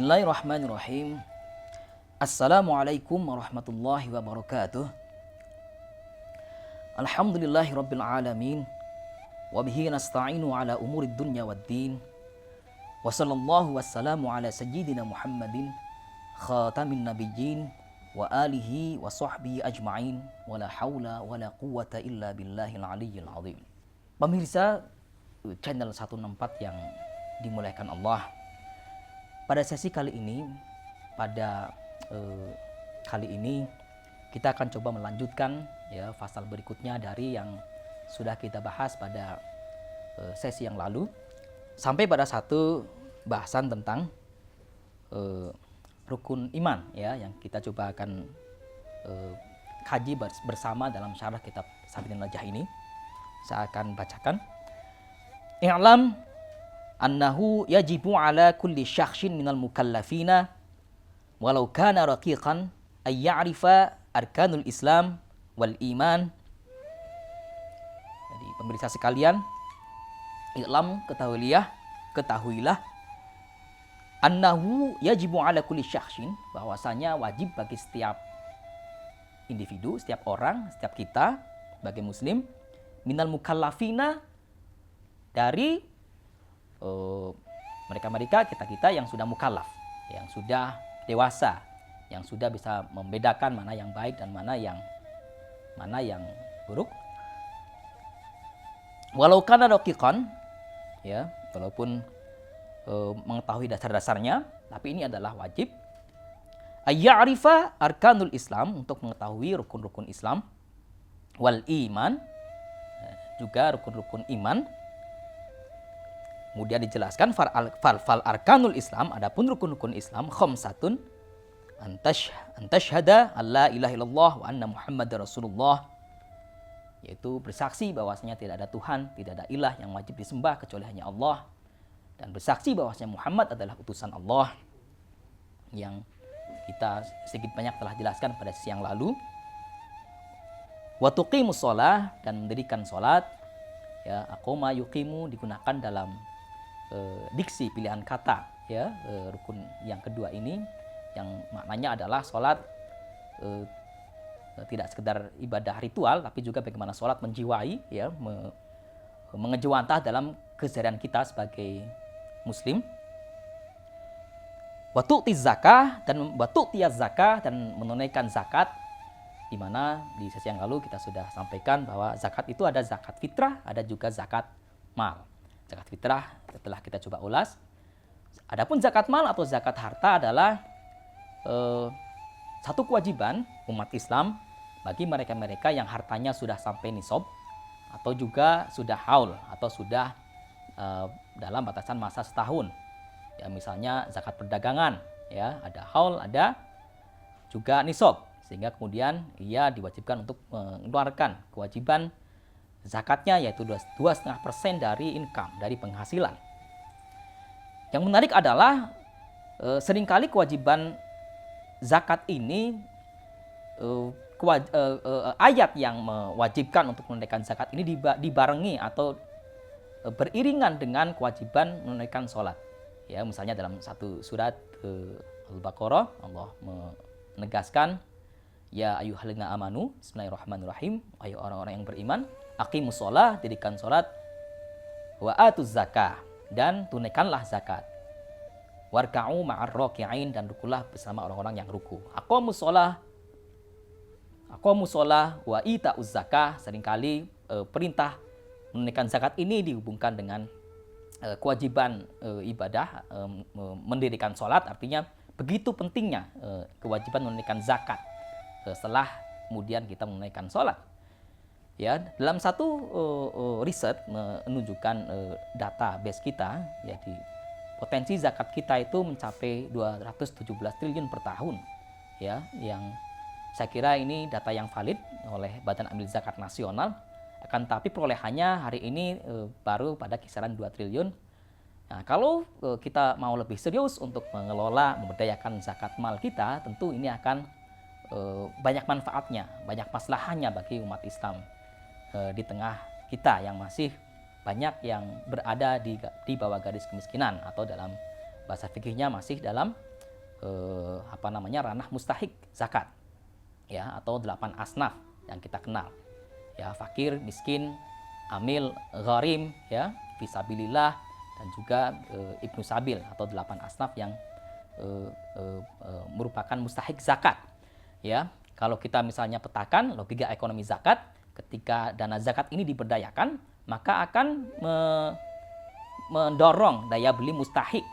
Bismillahirrahmanirrahim. Assalamualaikum warahmatullahi wabarakatuh. Alhamdulillahirabbil alamin. Wa bihi nasta'inu ala umurid dunya waddin. Wa sallallahu wassalamu ala sayyidina Muhammadin khatamin nabiyyin wa alihi wa sahbihi ajma'in. Wa la haula wa la quwwata illa billahil aliyyil azim. Pemirsa channel 164 yang dimuliakan Allah. Pada sesi kali ini, kita akan coba melanjutkan ya pasal berikutnya dari yang sudah kita bahas pada sesi yang lalu, sampai pada satu bahasan tentang rukun iman ya, yang kita coba akan kaji bersama dalam syarah kitab Sabilun Najah ini. Saya akan bacakan. I'lam annahu yajibu ala kulli syakhsin minal mukallafina walau kana raqiqan ay ya'rifa arkanul Islam wal iman. Jadi pemirsa sekalian, i'lam, ketahuilah annahu yajibu ala kulli syakhsin, bahwasanya wajib bagi setiap individu, setiap orang, setiap kita sebagai muslim, minal mukallafina, dari mereka-mereka, kita yang sudah mukallaf, yang sudah dewasa, yang sudah bisa membedakan mana yang baik dan mana yang buruk. Walau kana raqiqan, ya, walaupun mengetahui dasar-dasarnya, tapi ini adalah wajib. Ayya'rifa arkanul Islam, untuk mengetahui rukun-rukun Islam, wal iman, juga rukun-rukun iman. Kemudian dijelaskan fal arkanul Islam, adapun rukun-rukun Islam, khamsatun, antashhada alla ilaha illallah wa anna muhammadar rasulullah, yaitu bersaksi bahwasanya tidak ada Tuhan, tidak ada ilah yang wajib disembah kecuali hanya Allah, dan bersaksi bahwasanya Muhammad adalah utusan Allah, yang kita sedikit banyak telah jelaskan pada sesi yang lalu. Wa tuqimus shalah, dan mendirikan salat. Ya, aqama yuqimu digunakan dalam diksi pilihan kata ya, rukun yang kedua ini, yang maknanya adalah salat tidak sekedar ibadah ritual, tapi juga bagaimana salat menjiwai ya, mengejawantah dalam keseharian kita sebagai muslim. Wa tu'tiz zakah, dan menunaikan zakat, di mana di sesi yang lalu kita sudah sampaikan bahwa zakat itu ada zakat fitrah, ada juga zakat mal. Zakat fitrah telah kita coba ulas. Adapun zakat mal atau zakat harta adalah satu kewajiban umat Islam bagi mereka-mereka yang hartanya sudah sampai nisab, atau juga sudah haul, atau sudah dalam batasan masa setahun. Ya, misalnya zakat perdagangan, ya, ada haul, ada juga nisab, sehingga kemudian ia diwajibkan untuk mengeluarkan kewajiban zakatnya, yaitu 2,5% dari income, dari penghasilan. Yang menarik adalah seringkali kewajiban zakat ini, ayat yang mewajibkan untuk menunaikan zakat ini dibarengi atau beriringan dengan kewajiban menunaikan sholat. Ya, misalnya dalam satu surat Al-Baqarah, Allah menegaskan, ya ayyuhalladzina amanu, bismillahirrahmanirrahim, ayo orang-orang yang beriman, aqimus shalah, dirikan salat, wa atuz zakah, dan tunaikanlah zakat, warka'u ma'ar raki'in, dan rukulah bersama orang-orang yang ruku. Aqamus shalah wa ita'uz zakah, seringkali perintah menunaikan zakat ini dihubungkan dengan kewajiban ibadah, mendirikan salat, artinya begitu pentingnya kewajiban menunaikan zakat setelah kemudian kita menunaikan sholat. Ya, dalam satu riset menunjukkan database kita, jadi potensi zakat kita itu mencapai 217 triliun per tahun. Ya, yang saya kira ini data yang valid oleh Badan Amil Zakat Nasional. Akan tapi perolehannya hari ini baru pada kisaran 2 triliun. Nah, kalau kita mau lebih serius untuk mengelola, memberdayakan zakat mal kita, tentu ini akan banyak manfaatnya, banyak maslahannya bagi umat Islam di tengah kita yang masih banyak yang berada di bawah garis kemiskinan, atau dalam bahasa fikihnya masih dalam ranah mustahik zakat, ya, atau 8 asnaf yang kita kenal, ya, fakir, miskin, amil, gharim, ya, fisabilillah, dan juga ibnu sabil atau 8 asnaf yang merupakan mustahik zakat, ya. Kalau kita misalnya petakan logika ekonomi zakat, ketika dana zakat ini diberdayakan, maka akan mendorong daya beli mustahik,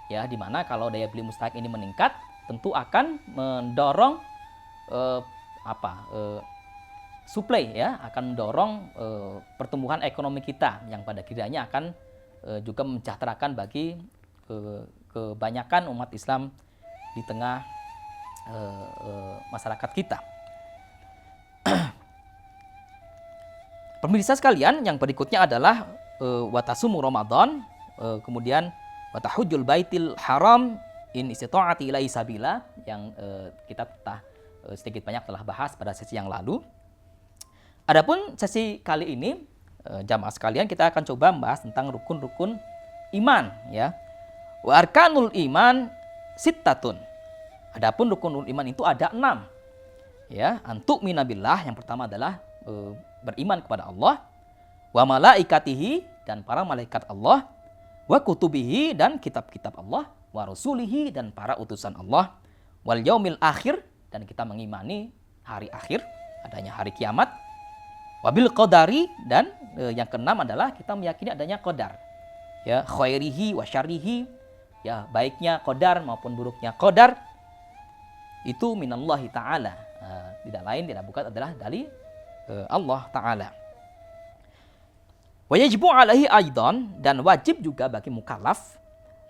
ya, di mana kalau daya beli mustahik ini meningkat, tentu akan mendorong supply, ya, akan mendorong pertumbuhan ekonomi kita yang pada kiranya akan juga mensejahterakan bagi kebanyakan umat Islam di tengah masyarakat kita. Pemirsa sekalian, yang berikutnya adalah watasumu Ramadan, kemudian watahujul baitil haram in istita'ati ilaihi sabila, yang kita sedikit banyak telah bahas pada sesi yang lalu. Adapun sesi kali ini, jamaah sekalian, kita akan coba membahas tentang rukun-rukun iman, ya. Wa arkanul iman sittatun. Adapun rukun iman itu ada 6. Ya, antuk minabillah, yang pertama adalah beriman kepada Allah, wa malaikatihi, dan para malaikat Allah, wa kutubihi, dan kitab-kitab Allah, wa rasulihi, dan para utusan Allah, wal yaumil akhir, dan kita mengimani hari akhir, adanya hari kiamat, wabil qadari, dan yang keenam adalah kita meyakini adanya qadar, ya, khairihi wa syarrihi, ya, baiknya qadar maupun buruknya qadar itu minallahi ta'ala, tidak lain tidak bukan adalah dari Allah Ta'ala. Wa yajibu alaihi aidan, dan wajib juga bagi mukallaf,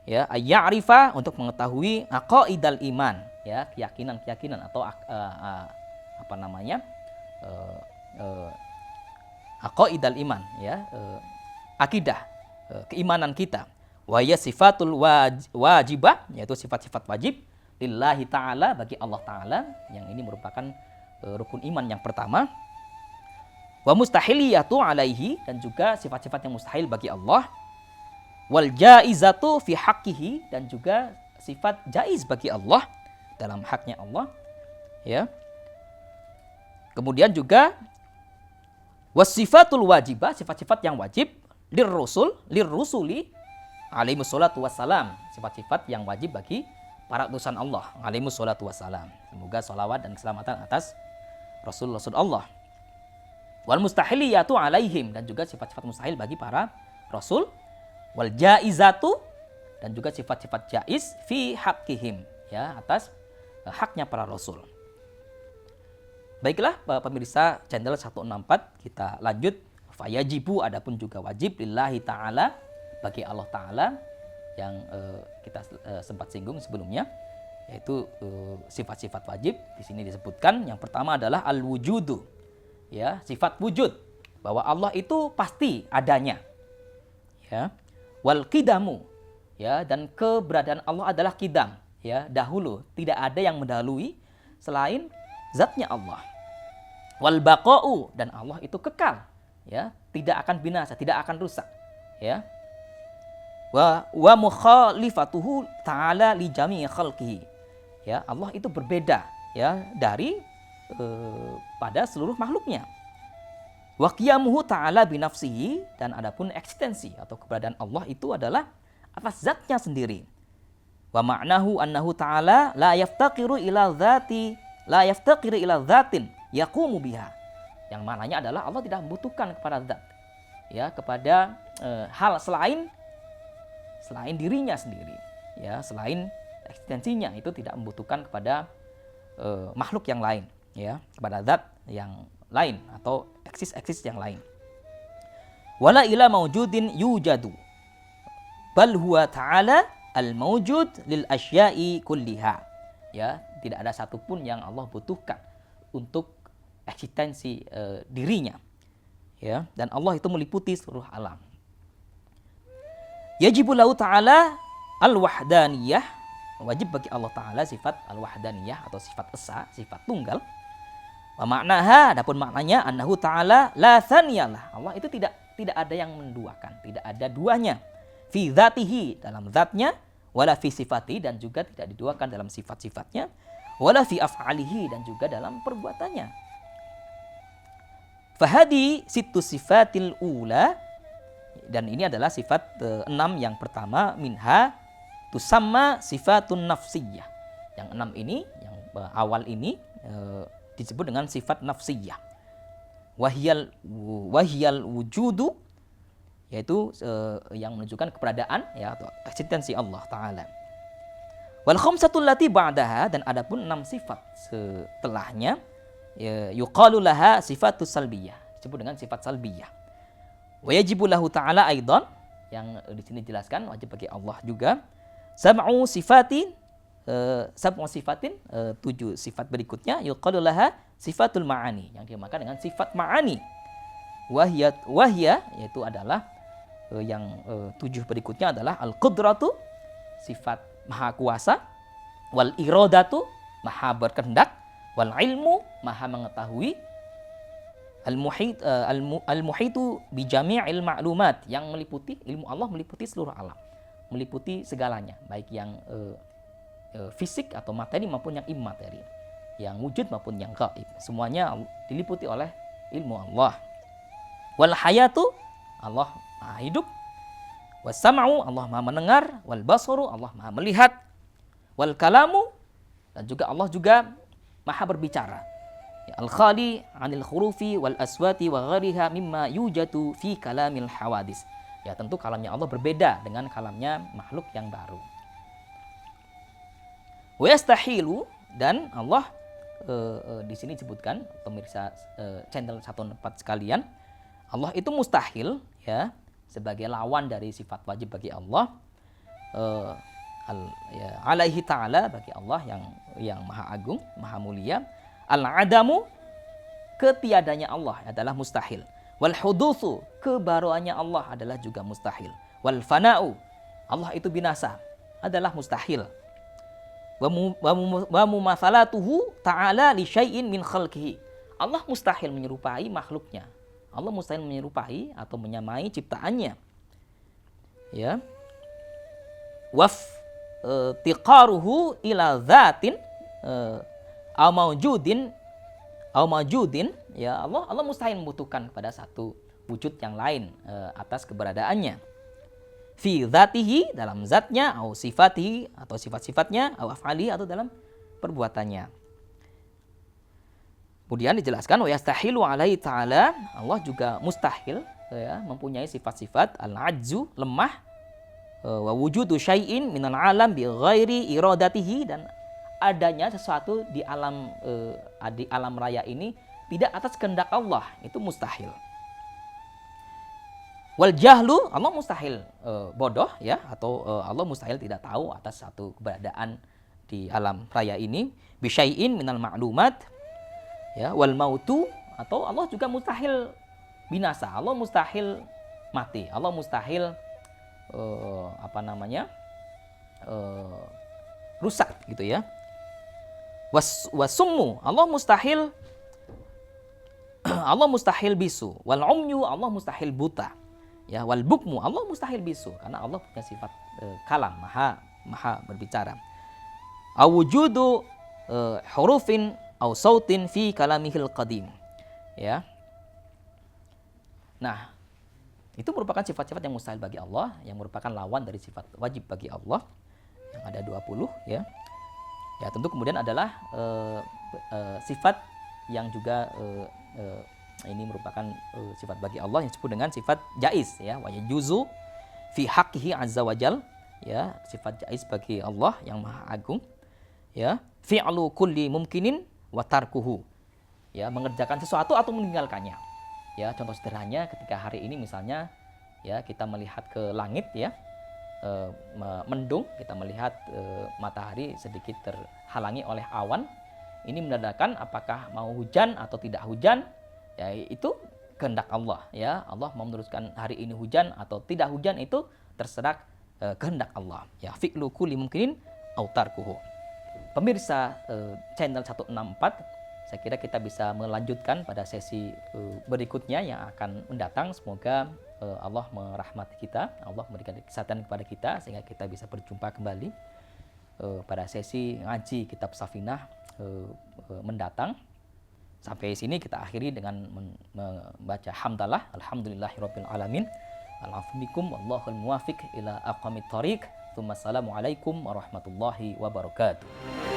ya, ayya'rifa, untuk mengetahui aqaidal iman, ya, keyakinan atau aqaidal iman, ya, akidah, keimanan kita. Wa ya sifatul wajibah, yaitu sifat-sifat wajib lillahi ta'ala, bagi Allah Ta'ala, yang ini merupakan rukun iman yang pertama. Wa mustahiliyatu alaihi, dan juga sifat-sifat yang mustahil bagi Allah. Wal jaizatu fi haqqihi, dan juga sifat jaiz bagi Allah dalam haknya Allah, ya. Kemudian juga wasifatul wajibah, sifat-sifat yang wajib lirrusuli alaihi wassalatu wassalam, sifat-sifat yang wajib bagi para utusan Allah alaihi wassalatu wassalam. Semoga salawat dan keselamatan atas Rasul Allah. Wal mustahiliyatu alaihim, dan juga sifat-sifat mustahil bagi para rasul. Wal jaizatu, dan juga sifat-sifat jaiz fi haqqihim, ya, atas haknya para rasul. Baiklah pemirsa channel 164, kita lanjut. Fayajibu, adapun juga wajib lillahi ta'ala, bagi Allah Ta'ala, yang kita sempat singgung sebelumnya, yaitu sifat-sifat wajib di sini disebutkan. Yang pertama adalah al-wujudu, ya, sifat wujud, bahwa Allah itu pasti adanya, ya. Wal qidamu, ya, dan keberadaan Allah adalah qidam, ya, dahulu, tidak ada yang mendahului selain zatnya Allah. Wal baqa'u, dan Allah itu kekal, ya, tidak akan binasa, tidak akan rusak, ya. Wa mukhalifatuhu ta'ala li jami'i khalqihi, ya, Allah itu berbeda, ya, dari pada seluruh makhluknya. Wa qiyamuhu ta'ala binafsihi, dan adapun eksistensi atau keberadaan Allah itu adalah atas zatnya sendiri. Wa ma'nahu annahu ta'ala la yaftaqiru ila dzatin yaqumu biha, yang maknanya adalah Allah tidak membutuhkan kepada zat, ya, kepada hal selain dirinya sendiri, ya, selain eksistensinya, itu tidak membutuhkan kepada makhluk yang lain, ya, kepada zat yang lain atau eksis yang lain. Wala ila maujudin yujadu, bal huwa ta'ala al-mawjud lil asya'i kulliha, ya, tidak ada satupun yang Allah butuhkan untuk eksistensi dirinya, ya, dan Allah itu meliputi seluruh alam. Yajibu lahu ta'ala al-wahdaniyah, wajib bagi Allah Ta'ala sifat al-wahdaniyah atau sifat esa, sifat tunggal. Wa maknaha, adapun maknanya annahu ta'ala la thaniyalah, Allah itu tidak ada yang menduakan, tidak ada duanya. Fi dzatihi, dalam zatnya, wala fi sifati, dan juga tidak diduakan dalam sifat-sifatnya, wala fi af'alihi, dan juga dalam perbuatannya. Fahadi situ sifatil ula, dan ini adalah sifat 6 yang pertama, minha tusamma sifatun nafsiyah. Yang 6 ini, yang awal ini disebut dengan sifat nafsiyah. Wahiyal wujudu, yaitu yang menunjukkan keberadaan, ya, atau eksistensi Allah Ta'ala. Wal khamsatul lati ba'daha, dan adapun 6 sifat setelahnya, yuqalu laha sifatus salbiyah, disebut dengan sifat salbiyah. Wa yajibu lahu ta'ala aidan, yang di sini dijelaskan wajib bagi Allah juga, sab'u sifatin, 7 sifat berikutnya, yuqalu laha sifatul ma'ani, yang dimakan dengan sifat ma'ani. Wahya, yaitu adalah yang 7 berikutnya adalah al-qudratu, sifat maha kuasa, wal iradatu, maha berkehendak, wal ilmu, maha mengetahui, al-muhitu bi jami'il ma'lumat, yang meliputi, ilmu Allah meliputi seluruh alam, meliputi segalanya, baik yang fisik atau materi maupun yang immateri, yang wujud maupun yang gaib, semuanya diliputi oleh ilmu Allah. Wal hayatu, Allah maha hidup, was sam'u, Allah maha mendengar, wal basaru, Allah maha melihat, wal kalamu, dan juga Allah juga maha berbicara. Ya, al-khali 'anil khurufi wal aswati wa ghariha mimma yujatu fi kalamil hawadis. Ya, tentu kalamnya Allah berbeda dengan kalamnya makhluk yang baru. Wa yastahilu, dan Allah di sini disebutkan, pemirsa channel 14 sekalian, Allah itu mustahil, ya, sebagai lawan dari sifat wajib bagi Allah, alaihi ta'ala, bagi Allah yang maha agung, maha mulia. Al-adamu, ketiadanya Allah adalah mustahil. Wal hudutsu, kebaruannya Allah adalah juga mustahil. Wal fana'u, Allah itu binasa, adalah mustahil. Wa mumatsalatuhu ta'ala li syai'in min khalqihi, Allah mustahil menyerupai makhluknya. Allah mustahil menyerupai atau menyamai ciptaannya. Ya. Tiqaruhu ila dzatin au maujudin, ya, Allah mustahil membutuhkan kepada satu wujud yang lain atas keberadaannya. Fi dzatihi, dalam zatnya, au sifatihi, atau sifat-sifatnya, au af'ali, atau dalam perbuatannya. Kemudian dijelaskan wa yastahilu alaihi ta'ala, Allah juga mustahil, ya, mempunyai sifat-sifat al-ajzu, lemah, wa wujudu syai'in minal alam bi ghairi iradatihi, dan adanya sesuatu di alam raya ini tidak atas kehendak Allah, itu mustahil. Wal jahlu, Allah mustahil bodoh, ya, atau Allah mustahil tidak tahu atas satu keberadaan di alam raya ini, bi syai'in minal ma'lumat, ya. Wal mautu, atau Allah juga mustahil binasa, Allah mustahil mati, Allah mustahil rusak, gitu ya. Wasummu, Allah mustahil bisu. Wal umyu, Allah mustahil buta. Ya, wal bukmu, Allah mustahil bisu, karena Allah punya sifat kalam, maha berbicara. Awujudu hurufin aw sautin fi kalamihil qadim. Ya. Nah, itu merupakan sifat-sifat yang mustahil bagi Allah, yang merupakan lawan dari sifat wajib bagi Allah, yang ada 20, ya. Ya, tentu kemudian adalah sifat yang juga ini merupakan sifat bagi Allah yang disebut dengan sifat jaiz, ya, wa yajuzu fi haqqihi azza wajal, ya, sifat jaiz bagi Allah yang maha agung, ya, fi'lu kulli mumkinin wa tarkuhu, ya, mengerjakan sesuatu atau meninggalkannya. Ya, contoh sederhananya ketika hari ini misalnya, ya, kita melihat ke langit, ya, mendung, kita melihat matahari sedikit terhalangi oleh awan, ini menandakan apakah mau hujan atau tidak hujan, ya, itu kehendak Allah, ya. Allah mau meneruskan hari ini hujan atau tidak hujan, itu terserah kehendak Allah, ya. Fi'lu kulli mumkinin au tarkuhu. Pemirsa channel 164 Saya kira kita bisa melanjutkan pada sesi berikutnya yang akan mendatang. Semoga Allah merahmati kita, Allah memberikan kesehatan kepada kita sehingga kita bisa berjumpa kembali pada sesi ngaji kitab Safinah mendatang. Sampai sini kita akhiri dengan membaca hamdalah, alhamdulillahirabbil alamin. Alhamdulillahikum wallahul muwafiq ila aqwamit thoriq. Assalamualaikum warahmatullahi wabarakatuh.